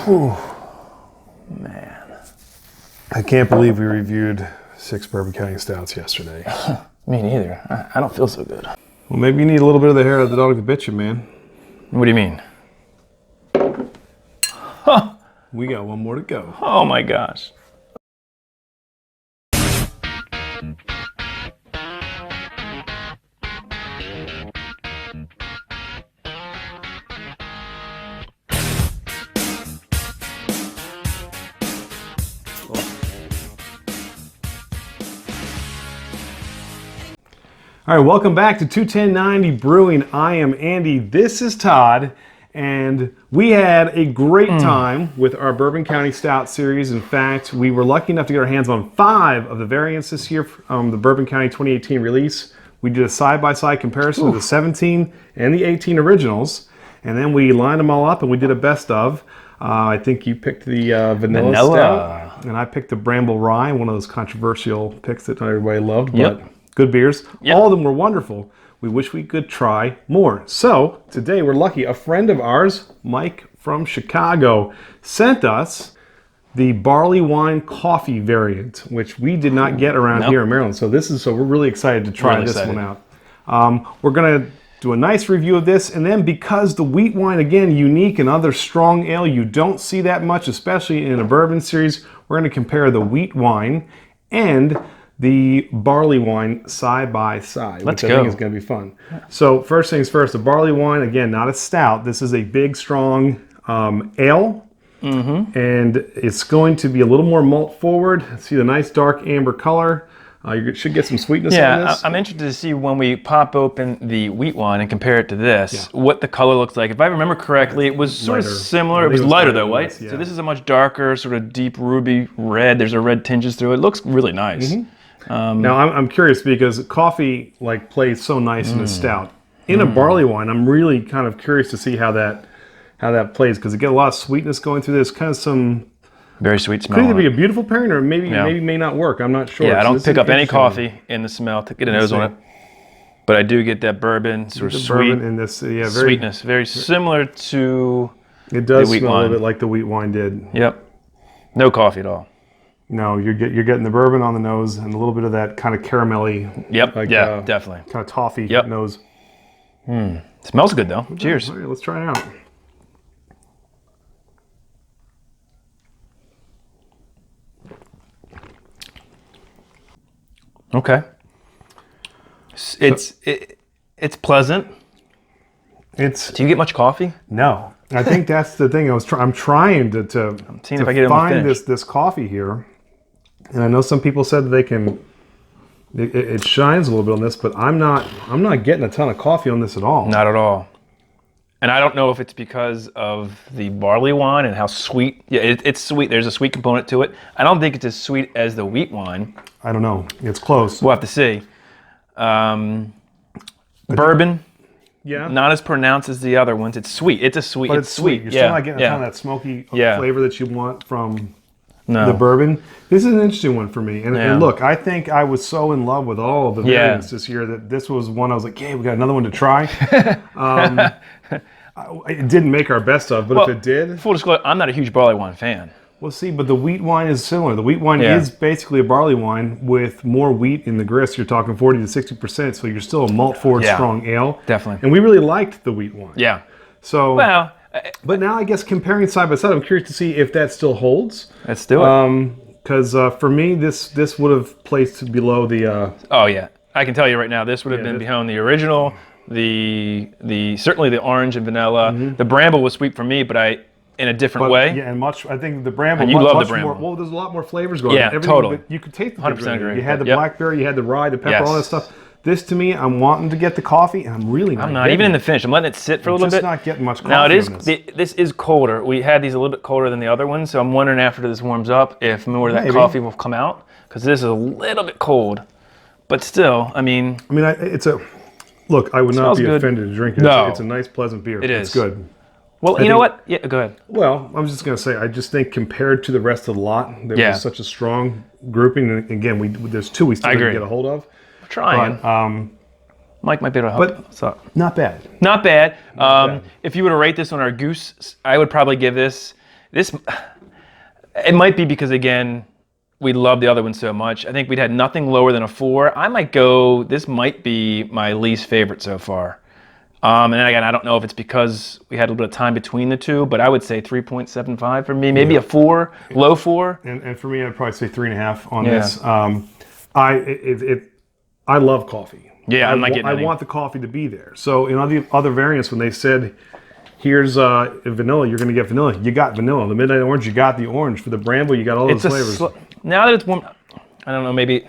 Whew. Man. I can't believe we reviewed 6 Bourbon County Stouts yesterday. Me neither. I don't feel so good. Well, maybe you need a little bit of the hair of the dog to bit you, man. What do you mean? Huh. We got one more to go. Oh my gosh. All right, welcome back to 21090 Brewing. I am Andy, this is Todd, and we had a great time with our Bourbon County Stout Series. In fact, we were lucky enough to get our hands on 5 of the variants this year from the Bourbon County 2018 release. We did a side-by-side comparison of the 17 and the 18 originals, and then we lined them all up and we did a best of. I think you picked the vanilla stout, and I picked the Bramble rye, one of those controversial picks that not everybody loved, but good beers. Yep. All of them were wonderful. We wish we could try more. So today we're lucky. A friend of ours, Mike from Chicago, sent us the Barleywine coffee variant, which we did not get around here in Maryland. So we're really excited to try this one out. We're gonna do a nice review of this, and then because the Wheatwine, again, unique and other strong ale, you don't see that much, especially in a bourbon series. We're gonna compare the Wheatwine and the Barleywine side by side, which I think is going to be fun. So first things first, the Barleywine, again, not a stout. This is a big, strong ale, and it's going to be a little more malt forward. See the nice dark amber color. You should get some sweetness on this. I'm interested to see when we pop open the Wheatwine and compare it to this, what the color looks like. If I remember correctly, it was sort of similar. It was lighter though, right? So this is a much darker, sort of deep ruby red. There's a red tinges through it. It looks really nice. Now I'm curious because coffee plays so nice in a stout. In a barley wine, I'm really kind of curious to see how that plays, because it get a lot of sweetness going through this, kind of some very sweet smell. Could either be a beautiful pairing or maybe may not work. I'm not sure. Yeah, I don't pick up any coffee in the smell to get a nose on it, but I do get that bourbon sort of sweet in this sweetness, very similar to it does smell a little bit like the wheat wine did. Yep, no coffee at all. No, you're getting the bourbon on the nose and a little bit of that kind of caramelly. Yep. Definitely. Kind of toffee nose. Smells good though. Cheers. All right, let's try it out. Okay. It's pleasant. Do you get much coffee? No. I think that's the thing. I'm trying to seeing if I get find this coffee here. And I know some people said that they can. It shines a little bit on this, but I'm not getting a ton of coffee on this at all. Not at all. And I don't know if it's because of the barley wine and how sweet. Yeah, it's sweet. There's a sweet component to it. I don't think it's as sweet as the wheat wine. I don't know. It's close. We'll have to see. Bourbon. Yeah. Not as pronounced as the other ones. It's sweet. It's sweet. But it's sweet. You're still not getting a ton of that smoky flavor that you want from the bourbon. This is an interesting one for me. And look, I think I was so in love with all of the variants this year that this was one I was like, hey, we got another one to try. It didn't make our best of, but if it did. Full disclosure, I'm not a huge barley wine fan. Well, see, but the wheat wine is similar. The wheat wine is basically a barley wine with more wheat in the grist. You're talking 40 to 60%, so you're still a malt-forward strong ale. Definitely. And we really liked the wheat wine. Yeah. So, well, but now I guess comparing side by side, I'm curious to see if that still holds. Let's do it. Because for me, this would have placed below the. Oh yeah, I can tell you right now, this would have been behind the original. The certainly the orange and vanilla. The Bramble was sweet for me, but in a different way. Yeah, and much. I think the Bramble. And you love the Bramble. Well, there's a lot more flavors going on. Yeah, totally. You could taste the 100% agree. You had the blackberry, you had the rye, the pepper, all that stuff. This to me, I'm wanting to get the coffee, and I'm really not. I'm not even in the finish. I'm letting it sit for a little bit. Just not getting much coffee. Now it is. This is colder. We had these a little bit colder than the other ones, so I'm wondering after this warms up if more of that coffee will come out, because this is a little bit cold, but still, I mean, it's a. Look, I would not be offended to drink it. No. It's a nice, pleasant beer. It is. It's good. Well, you know what? Yeah, go ahead. Well, I was just going to say, I just think compared to the rest of the lot, there was such a strong grouping. And again, there's two we still didn't get a hold of. We're trying. But, Mike might be able to help us out. Not bad. Not bad. Bad. If you were to rate this on our Goose, I would probably give this. It might be because, again, we love the other one so much. I think we'd had nothing lower than a 4. I might go, this might be my least favorite so far. And again, I don't know if it's because we had a little bit of time between the two, but I would say 3.75 for me, maybe a 4, low 4. And for me, I'd probably say 3.5 on this. I love coffee. Yeah, I'm not getting any. I want the coffee to be there. So in other variants, when they said, here's vanilla, you're going to get vanilla. You got vanilla. The Midnight Orange, you got the orange. For the Bramble, you got all those flavors. Now that it's warm, I don't know, maybe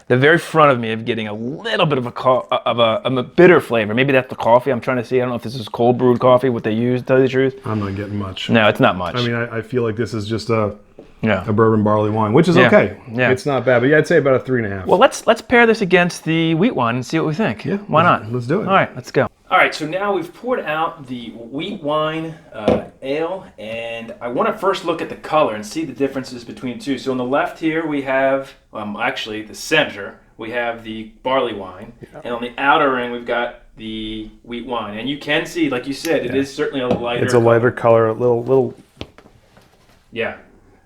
the very front of me of getting a little bit of a bitter flavor. Maybe that's the coffee I'm trying to see. I don't know if this is cold brewed coffee, what they use, to tell you the truth. I'm not getting much. No, it's not much. I mean, I feel like this is just a bourbon barley wine, which is okay. Yeah. It's not bad, but yeah, I'd say about a 3.5. Well, let's pair this against the Wheatwine and see what we think. Yeah, why not? Let's do it. All right, let's go. All right, so now we've poured out the Wheatwine ale, and I want to first look at the color and see the differences between the two. So on the left here we have, actually the center, we have the barley wine, and on the outer ring we've got the Wheatwine. And you can see, like you said, it is certainly a lighter. It's a lighter color, a little. Yeah.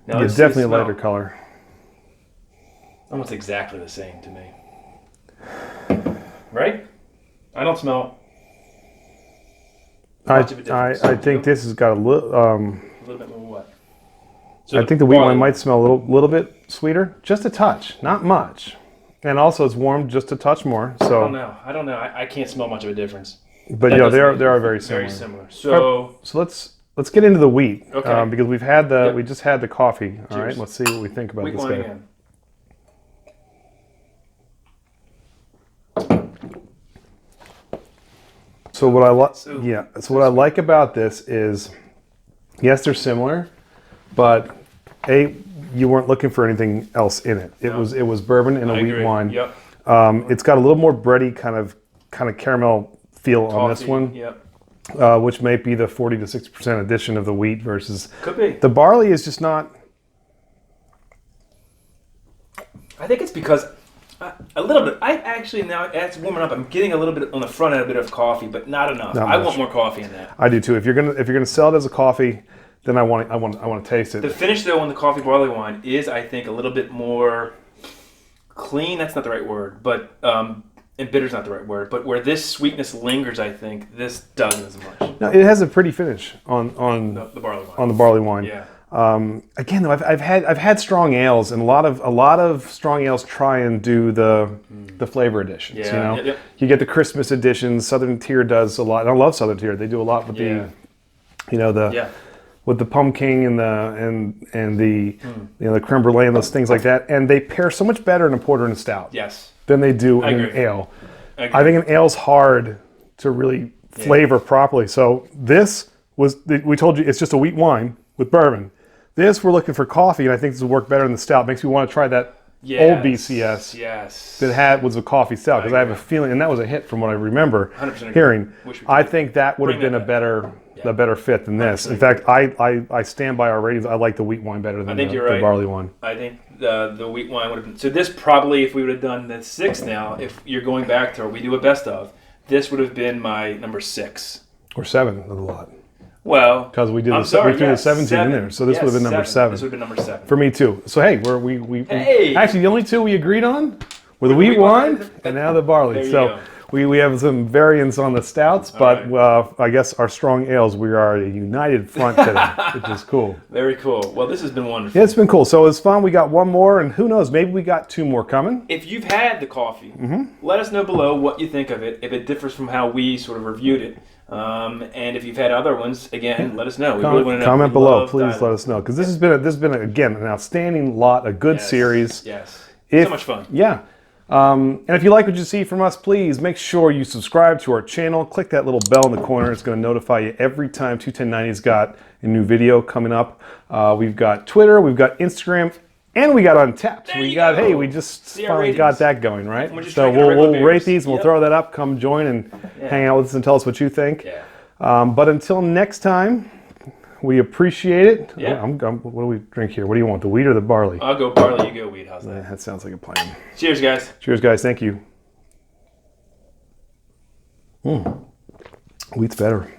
Now It's definitely a lighter color. Almost exactly the same to me. Right? I don't smell. I think this has got a little bit more what? So I think the Wheatwine might smell a little bit sweeter, just a touch, not much. And also it's warmed just a touch more. So I don't know. I can't smell much of a difference. But they are very similar. Very similar. So let's get into the wheat, okay. Because we just had the coffee. All right, let's see what we think about this guy. Again. So what I like about this is, yes, they're similar, but you weren't looking for anything else in it. It was bourbon and a wheat wine. Yep. It's got a little more bready kind of caramel feel on this one. Yep. Which may be the 40 to 60% addition of the wheat versus could be. The barley is just not. I think it's because a little bit. I actually now as it's warming up, I'm getting a little bit on the front end, a bit of coffee, but not enough. I want more coffee in that. I do too. If you're gonna sell it as a coffee, then I want to taste it. The finish though on the coffee barley wine is, I think, a little bit more clean. That's not the right word, but and bitter's not the right word. But where this sweetness lingers, I think this doesn't as much. No, it has a pretty finish on the barley wine. On the barley wine. Yeah. Again, though, I've had strong ales, and a lot of strong ales try and do the flavor additions. Yeah. You know, you get the Christmas editions. Southern Tier does a lot. And I love Southern Tier. They do a lot with with the pumpkin and the creme brulee and those things like that. And they pair so much better in a porter and a stout. Yes. Than they do in an ale. I think an ale's hard to really flavor properly. So we told you it's just a wheat wine with bourbon. This, we're looking for coffee, and I think this will work better in the stout. Makes me want to try that old BCS that was a coffee stout, because I have a feeling, and that was a hit from what I remember hearing. I think that would have been a better fit than this. In fact, I stand by our ratings. I like the wheat wine better than the barley wine. I think the wheat wine would have been. So this probably, if we would have done the 6 now, if you're going back to, or we do a best of, this would have been my number 6. Or 7 of the lot. Well, because we threw the 17 in there, so this would have been number 7. This would have been number 7 for me too. So hey, actually the only 2 we agreed on were the wheat wine and now the barley. So we have some variants on the stouts, but I guess our strong ales, we are a united front today, which is cool. Very cool. Well, this has been wonderful. Yeah, it's been cool. So it was fun. We got 1 more, and who knows, maybe we got 2 more coming. If you've had the coffee, let us know below what you think of it, if it differs from how we sort of reviewed it. And if you've had other ones, again, let us know. We really want to know. Comment below, please let us know, because this has been again an outstanding lot, a good series. Yes, so much fun. Yeah, and if you like what you see from us, please make sure you subscribe to our channel. Click that little bell in the corner; it's going to notify you every time 21090's got a new video coming up. We've got Twitter, we've got Instagram. And we got Untappd. We just finally got that going, right? So we'll rate these and we'll throw that up. Come join and hang out with us and tell us what you think. Yeah. But until next time, we appreciate it. Yeah. What do we drink here? What do you want, the wheat or the barley? I'll go barley, you go wheat. How's that? That sounds like a plan. Cheers, guys. Cheers, guys. Thank you. Wheat's better.